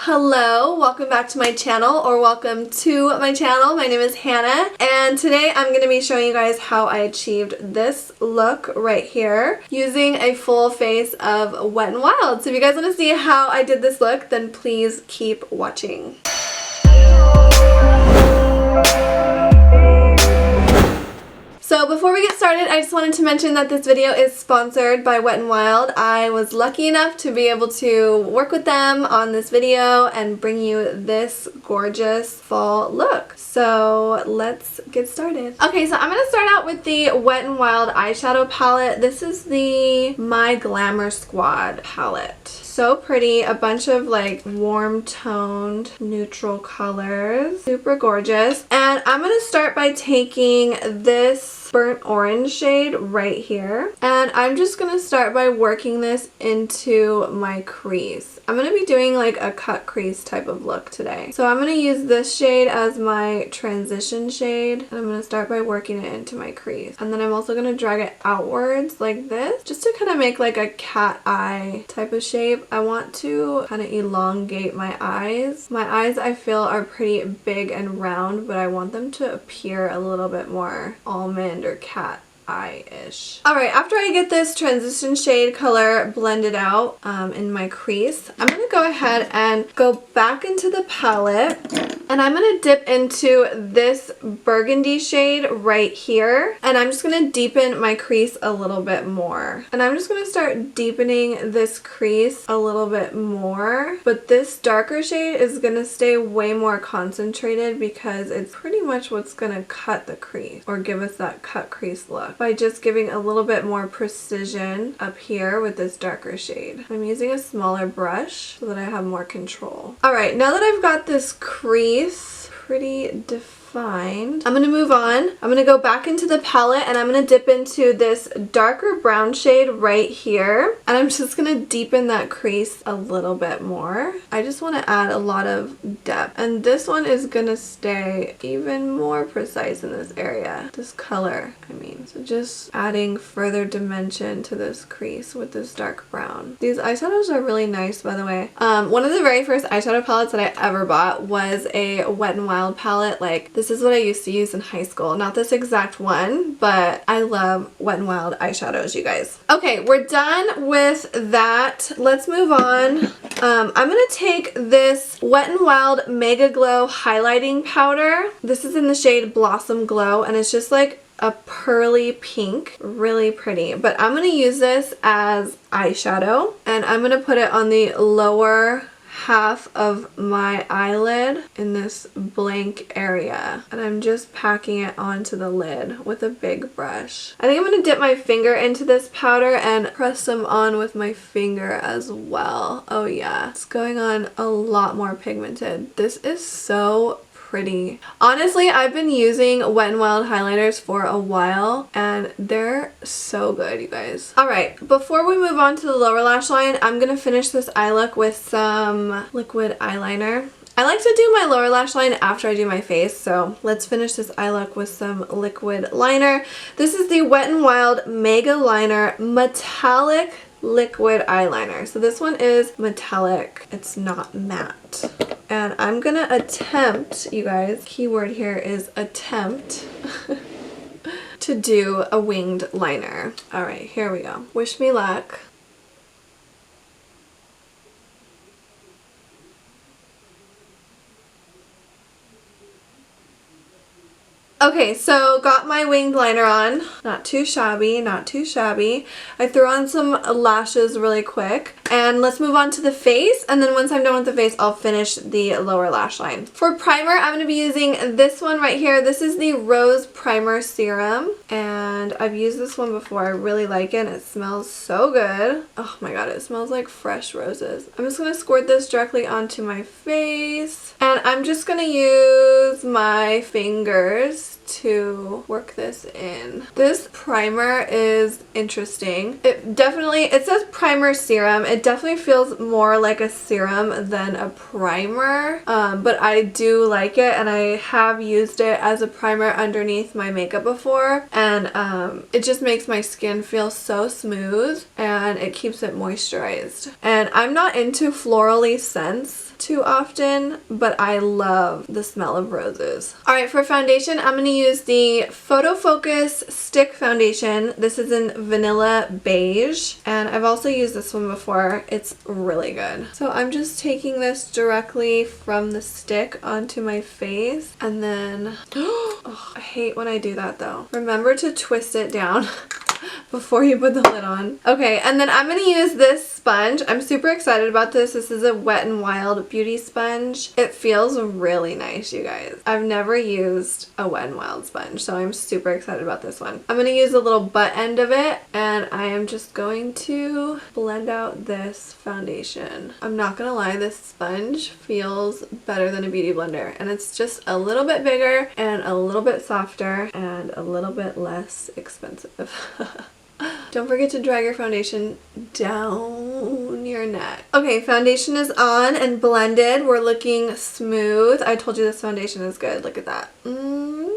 Hello, welcome back to my channel, or welcome to my channel. My name is Hannah, and today I'm going to be showing you guys how I achieved this look right here using a full face of Wet n Wild. So if you guys want to see how I did this look, then please keep watching. So before we get started, I just wanted to mention that this video is sponsored by Wet n Wild. I was lucky enough to be able to work with them on this video and bring you this gorgeous fall look. So let's get started. Okay, so I'm going to start out with the Wet n Wild eyeshadow palette. This is the My Glamour Squad palette. So pretty, a bunch of like warm toned neutral colors, super gorgeous. And I'm going to start by taking this burnt orange shade right here, and I'm just going to start by working this into my crease. I'm going to be doing like a cut crease type of look today. So I'm going to use this shade as my transition shade, and I'm going to start by working it into my crease. And then I'm also going to drag it outwards like this, just to kind of make like a cat eye type of shape. I want to kind of elongate my eyes. My eyes I feel are pretty big and round, but I want them to appear a little bit more almond or cat eye-ish. Alright, after I get this transition shade color blended out in my crease, I'm going to go ahead and go back into the palette, and I'm going to dip into this burgundy shade right here, and I'm just going to deepen my crease a little bit more. And I'm just going to start deepening this crease a little bit more, but this darker shade is going to stay way more concentrated because it's pretty much what's going to cut the crease or give us that cut crease look, by just giving a little bit more precision up here with this darker shade. I'm using a smaller brush so that I have more control. Alright, now that I've got this crease pretty defined, I'm going to move on. I'm going to go back into the palette, and I'm going to dip into this darker brown shade right here, and I'm just going to deepen that crease a little bit more. I just want to add a lot of depth, and this one is going to stay even more precise in this area, this color I mean. So just adding further dimension to this crease with this dark brown. These eyeshadows are really nice, by the way. One of the very first eyeshadow palettes that I ever bought was a Wet n Wild palette. Like, this is what I used to use in high school. Not this exact one, but I love Wet n Wild eyeshadows, you guys. Okay, we're done with that. Let's move on. I'm going to take this Wet n Wild Mega Glow highlighting powder. This is in the shade Blossom Glow, and it's just like a pearly pink, really pretty. But I'm going to use this as eyeshadow, and I'm going to put it on the lower half of my eyelid in this blank area, and I'm just packing it onto the lid with a big brush. I think I'm going to dip my finger into this powder and press some on with my finger as well. Oh yeah, it's going on a lot more pigmented. This is so pretty. Honestly, I've been using Wet n Wild highlighters for a while, and they're so good, you guys. Alright, before we move on to the lower lash line, I'm gonna finish this eye look with some liquid eyeliner. I like to do my lower lash line after I do my face, so let's finish this eye look with some liquid liner. This is the Wet n Wild Mega Liner Metallic Liquid Eyeliner. So this one is metallic, it's not matte. And I'm gonna attempt, you guys, keyword here is attempt, to do a winged liner. Alright, here we go. Wish me luck. Okay, so got my winged liner on. Not too shabby, not too shabby. I threw on some lashes really quick. And let's move on to the face, and then once I'm done with the face, I'll finish the lower lash line. For primer, I'm going to be using this one right here. This is the Rose Primer Serum, and I've used this one before. I really like it. It smells so good. Oh my god, it smells like fresh roses. I'm just going to squirt this directly onto my face, and I'm just going to use my fingers to work this in. This primer is interesting. It says primer serum. It definitely feels more like a serum than a primer, but I do like it, and I have used it as a primer underneath my makeup before, and it just makes my skin feel so smooth, and it keeps it moisturized. And I'm not into florally scents, too often, but I love the smell of roses. Alright, for foundation, I'm going to use the Photo Focus Stick Foundation. This is in Vanilla Beige, and I've also used this one before. It's really good. So I'm just taking this directly from the stick onto my face, and then oh, I hate when I do that though. Remember to twist it down before you put the lid on. Okay, and then I'm going to use this sponge. I'm super excited about this. This is a Wet n Wild beauty sponge. It feels really nice, you guys. I've never used a Wet n Wild sponge, so I'm super excited about this one. I'm going to use a little butt end of it, and I am just going to blend out this foundation. I'm not going to lie, this sponge feels better than a beauty blender, and it's just a little bit bigger and a little bit softer and a little bit less expensive. Don't forget to drag your foundation down your neck. Okay, foundation is on and blended. We're looking smooth. I told you this foundation is good. Look at that. Girl.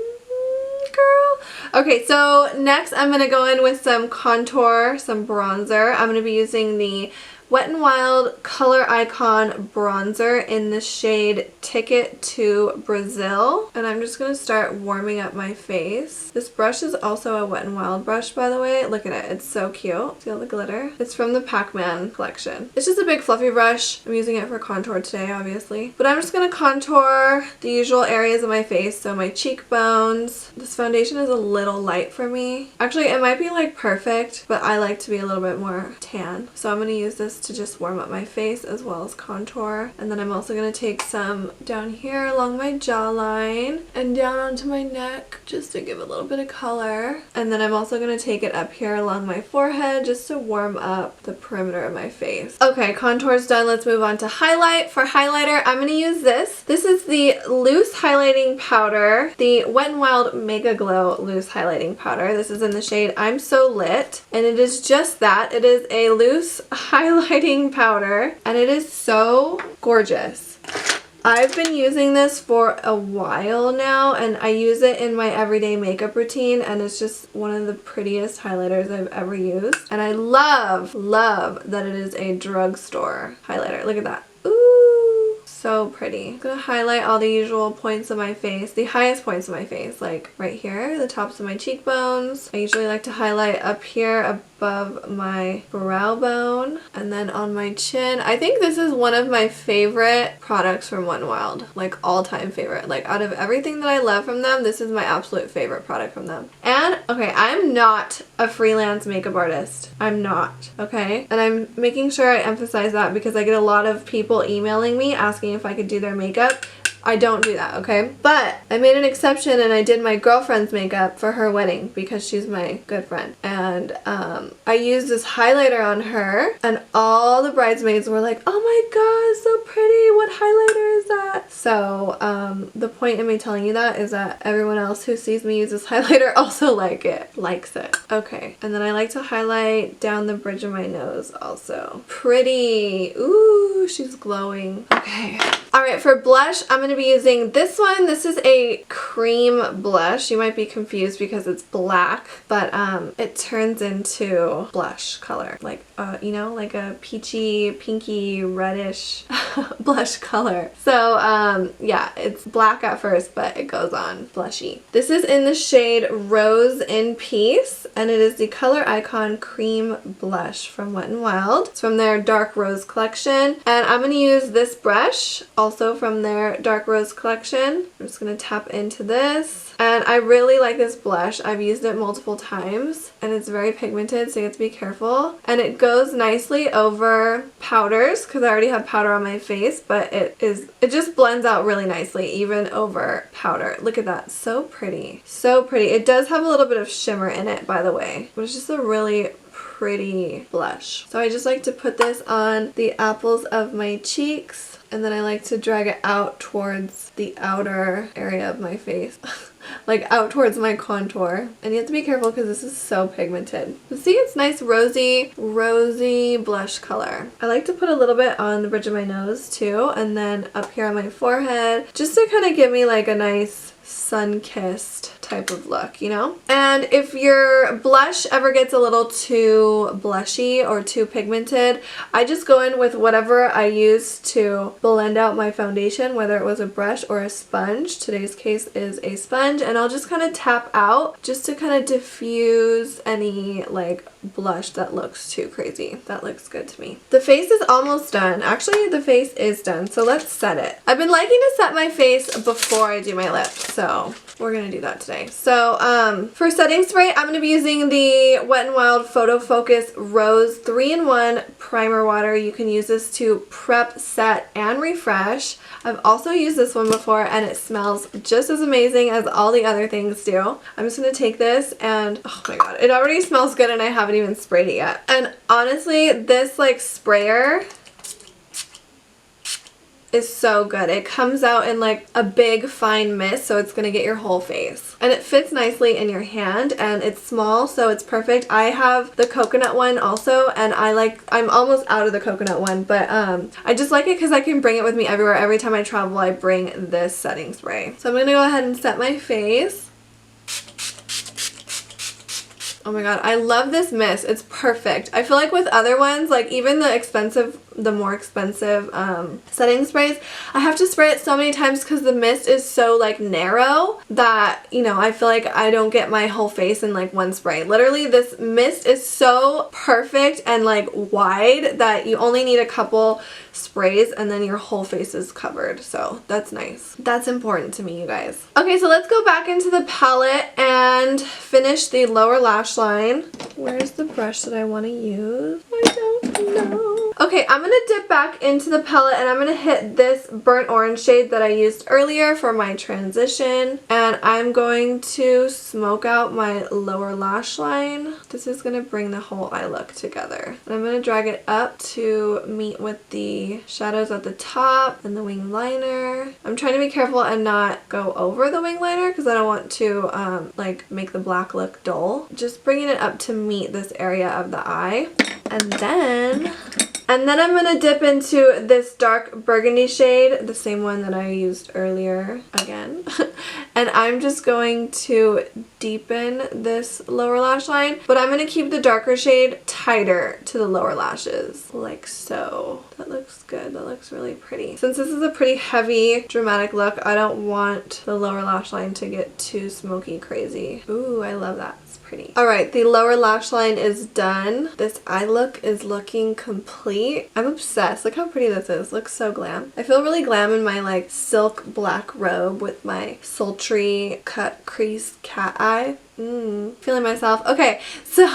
Okay, so next I'm going to go in with some contour, some bronzer. I'm going to be using the Wet n Wild Color Icon Bronzer in the shade Ticket to Brazil. And I'm just going to start warming up my face. This brush is also a Wet n Wild brush, by the way. Look at it. It's so cute. See all the glitter? It's from the Pac-Man collection. It's just a big fluffy brush. I'm using it for contour today, obviously. But I'm just going to contour the usual areas of my face. So my cheekbones. This foundation is a little light for me. Actually, it might be like perfect, but I like to be a little bit more tan. So I'm going to use this to just warm up my face as well as contour. And then I'm also going to take some down here along my jawline and down onto my neck just to give a little bit of color. And then I'm also going to take it up here along my forehead just to warm up the perimeter of my face. Okay, contour's done. Let's move on to highlight. For highlighter, I'm going to use this. This is the loose highlighting powder, the Wet n Wild Mega Glow loose highlighting powder. This is in the shade I'm So Lit, and it is just that. It is a loose highlighting powder, and it is so gorgeous. I've been using this for a while now, and I use it in my everyday makeup routine, and it's just one of the prettiest highlighters I've ever used. And I love that it is a drugstore highlighter. Look at that. Ooh, so pretty. I'm gonna highlight all the usual points of my face, the highest points of my face, like right here, the tops of my cheekbones. I usually like to highlight up here above my brow bone, and then on my chin. I think this is one of my favorite products from Wet n Wild, like all-time favorite. Like out of everything that I love from them, this is my absolute favorite product from them. And okay, I'm not a freelance makeup artist. I'm not, okay? And I'm making sure I emphasize that because I get a lot of people emailing me asking if I could do their makeup. I don't do that, okay? But I made an exception and I did my girlfriend's makeup for her wedding because she's my good friend. And I used this highlighter on her, and all the bridesmaids were like, oh my god, so pretty, what highlighter is that? So the point in me telling you that is that everyone else who sees me use this highlighter also likes it. Okay, and then I like to highlight down the bridge of my nose also. Pretty. Ooh, she's glowing. Okay. Alright, for blush, I'm going to be using this one. This is a cream blush. You might be confused because it's black, but it turns into blush color. Like, you know, like a peachy, pinky, reddish blush color. So, yeah, it's black at first, but it goes on blushy. This is in the shade Rose in Peace, and it is the Color Icon Cream Blush from Wet n Wild. It's from their Dark Rose collection, and I'm going to use this brush also from their Dark Rose collection. I'm just going to tap into this, and I really like this blush. I've used it multiple times, and it's very pigmented, so you have to be careful. And it goes nicely over powders because I already have powder on my face, but it just blends out really nicely even over powder. Look at that. So pretty. So pretty. It does have a little bit of shimmer in it, by the way, but it's just a really pretty blush. So I just like to put this on the apples of my cheeks, and then I like to drag it out towards the outer area of my face. like out towards my contour. And you have to be careful because this is so pigmented. But see, it's nice rosy blush color. I like to put a little bit on the bridge of my nose too, and then up here on my forehead, just to kind of give me like a nice sun-kissed type of look, you know? And if your blush ever gets a little too blushy or too pigmented, I just go in with whatever I use to blend out my foundation, whether it was a brush or a sponge. Today's case is a sponge, and I'll just kind of tap out just to kind of diffuse any like blush that looks too crazy. That looks good to me. The face is almost done. Actually, the face is done, so let's set it. I've been liking to set my face before I do my lips, so we're gonna do that today. So for setting spray, I'm gonna be using the Wet n Wild Photo Focus Rose 3-in-1 Primer Water. You can use this to prep, set, and refresh. I've also used this one before, and it smells just as amazing as all the other things do. I'm just gonna take this and, oh my god, it already smells good and I haven't even sprayed it yet. And honestly, this like sprayer is so good. It comes out in like a big fine mist, so it's gonna get your whole face. And it fits nicely in your hand, and it's small, so it's perfect. I have the coconut one also, and I'm almost out of the coconut one, but I just like it because I can bring it with me everywhere. Every time I travel, I bring this setting spray. So I'm gonna go ahead and set my face. Oh my god, I love this mist. It's perfect. I feel like with other ones, like even the more expensive setting sprays, I have to spray it so many times because the mist is so like narrow that, you know, I feel like I don't get my whole face in like one spray. Literally, this mist is so perfect and like wide that you only need a couple sprays and then your whole face is covered. So that's nice. That's important to me, you guys. Okay, so let's go back into the palette and finish the lower lash line. Where's the brush that I want to use? I don't know. Okay, I'm going to dip back into the palette and I'm going to hit this burnt orange shade that I used earlier for my transition. And I'm going to smoke out my lower lash line. This is going to bring the whole eye look together. And I'm going to drag it up to meet with the shadows at the top and the wing liner. I'm trying to be careful and not go over the wing liner because I don't want to like make the black look dull. Just bringing it up to meet this area of the eye. And then I'm going to dip into this dark burgundy shade, the same one that I used earlier again. And I'm just going to deepen this lower lash line, but I'm going to keep the darker shade tighter to the lower lashes, like so. That looks good. That looks really pretty. Since this is a pretty heavy, dramatic look, I don't want the lower lash line to get too smoky crazy. Ooh, I love that. Pretty. Alright, the lower lash line is done. This eye look is looking complete. I'm obsessed. Look how pretty this is. Looks so glam. I feel really glam in my like silk black robe with my sultry cut crease cat eye. Feeling myself. Okay, so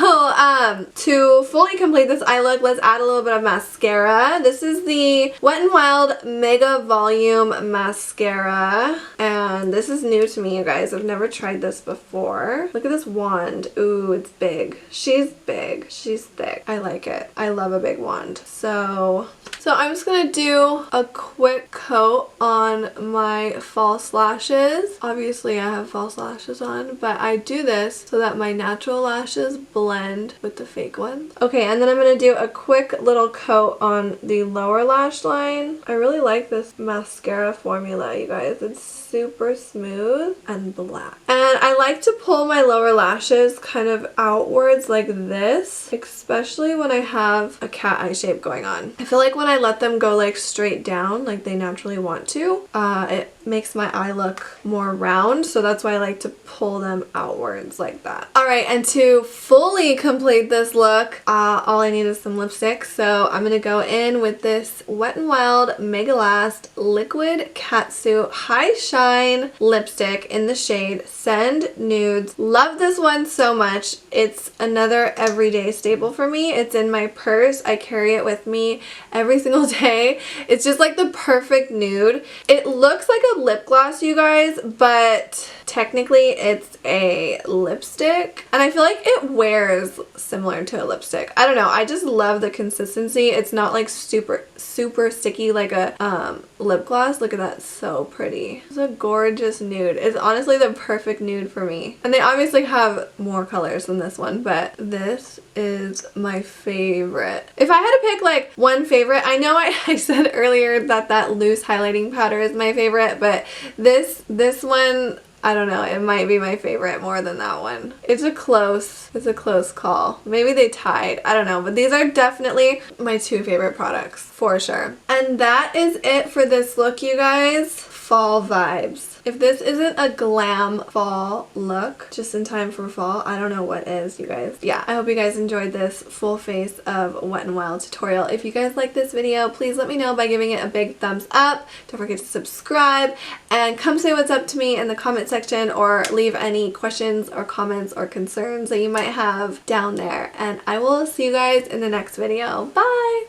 to fully complete this eye look, let's add a little bit of mascara. This is the Wet n Wild Mega Volume Mascara, and this is new to me, you guys. I've never tried this before. Look at this wand. Ooh, it's big. She's big. She's thick. I like it. I love a big wand. So I'm just gonna do a quick coat on my false lashes. Obviously I have false lashes on, but I do this so that my natural lashes blend with the fake ones. Okay, and then I'm gonna do a quick little coat on the lower lash line. I really like this mascara formula, you guys. It's super smooth and black. And I like to pull my lower lashes kind of outwards like this, especially when I have a cat eye shape going on. I feel like when I let them go like straight down like they naturally want to, it makes my eye look more round, so that's why I like to pull them outwards like that. Alright, and to fully complete this look, all I need is some lipstick, so I'm gonna go in with this Wet n Wild Mega Last Liquid Catsuit High Shine lipstick in the shade Send Nudes. Love this one so much. It's another everyday staple for me. It's in my purse. I carry it with me every single day. It's just like the perfect nude. It looks like a lip gloss, you guys, but technically it's a lipstick, and I feel like it wears similar to a lipstick. I don't know, I just love the consistency. It's not like super sticky like a lip gloss. Look at that, so pretty. It's a gorgeous nude. It's honestly the perfect nude for me. And they obviously have more colors than this one, but this is my favorite. If I had to pick like one favorite, I know I said earlier that loose highlighting powder is my favorite, but this one, I don't know, it might be my favorite more than that one. It's a close call. Maybe they tied, I don't know, but these are definitely my two favorite products for sure. And that is it for this look, you guys. Fall vibes. If this isn't a glam fall look just in time for fall, I don't know what is, you guys. Yeah, I hope you guys enjoyed this full face of Wet n Wild tutorial. If you guys like this video, please let me know by giving it a big thumbs up. Don't forget to subscribe and come say what's up to me in the comment section, or leave any questions or comments or concerns that you might have down there. And I will see you guys in the next video. Bye!